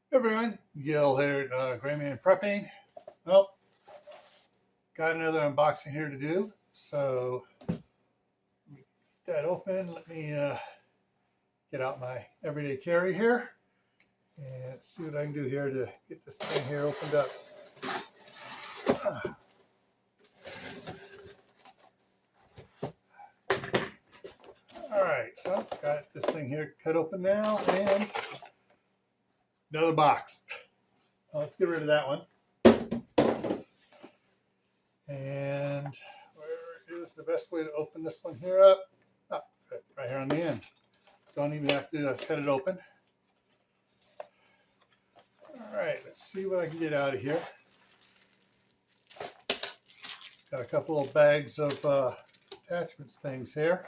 Hey everyone, Gil here at Gray Man Prepping. Well, got another unboxing here to do. So, get that open. Let me get out my everyday carry here and see what I can do here to get this thing here opened up. All right, so got this thing here cut open now and another box. Let's get rid of that one. And where is the best way to open this one here up? Oh, right here on the end. Don't even have to cut it open. All right, let's see what I can get out of here. Got a couple of bags of attachments things here.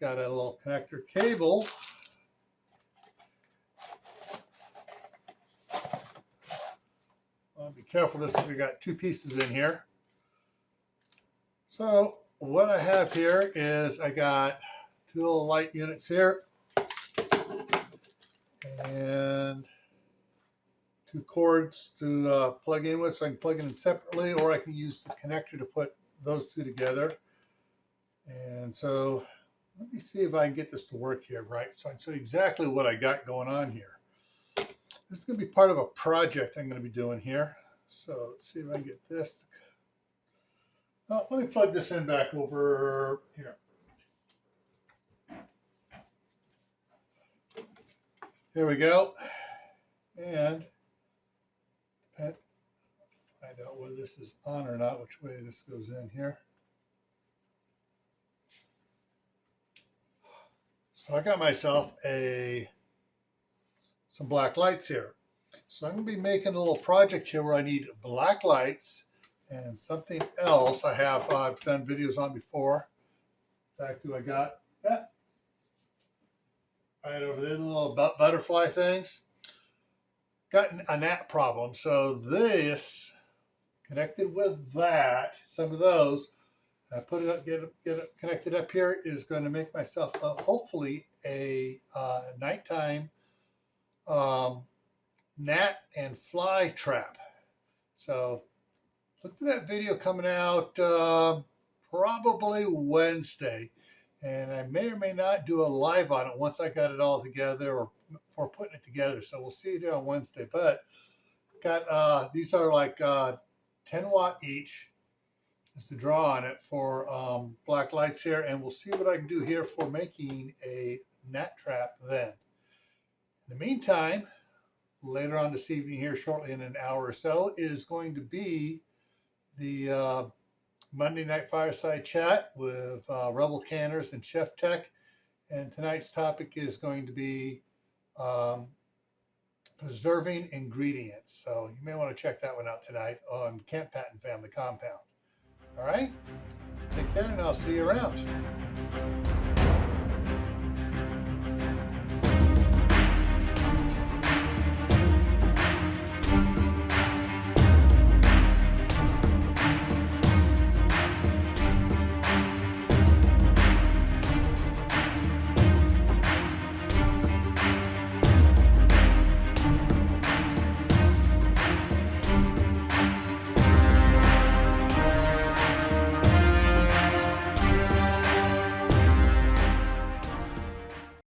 Got a little connector cable. I'll be careful, we got two pieces in here. So what I have here is I got two little light units here and two cords to plug in with, so I can plug in separately, or I can use the connector to put those two together. And so let me see if I can get this to work here right, so I can show you exactly what I got going on here. This is going to be part of a project I'm going to be doing here. So let's see if I can get this. Oh, let me plug this in back over here. Here we go. And find out whether this is on or not, which way this goes in here. So I got myself some black lights here. So I'm going to be making a little project here where I need black lights and something else I've done videos on before. In fact, I got that right over there, the little butterfly things. Got a gnat problem. So this connected with that, some of those, I put it up, get it connected up here, is going to make myself hopefully a nighttime gnat and fly trap. So look for that video coming out probably Wednesday, and I may or may not do a live on it once I got it all together, or for putting it together. So we'll see it here on Wednesday. But got these are like 10 watt each. Is the draw on it for black lights here, and we'll see what I can do here for making a gnat trap then. In the meantime, later on this evening here, shortly in an hour or so, is going to be the Monday Night Fireside Chat with Rebel Canners and Chef Tech. And tonight's topic is going to be preserving ingredients. So you may want to check that one out tonight on Camp Patton Family Compound. All right, take care, and I'll see you around.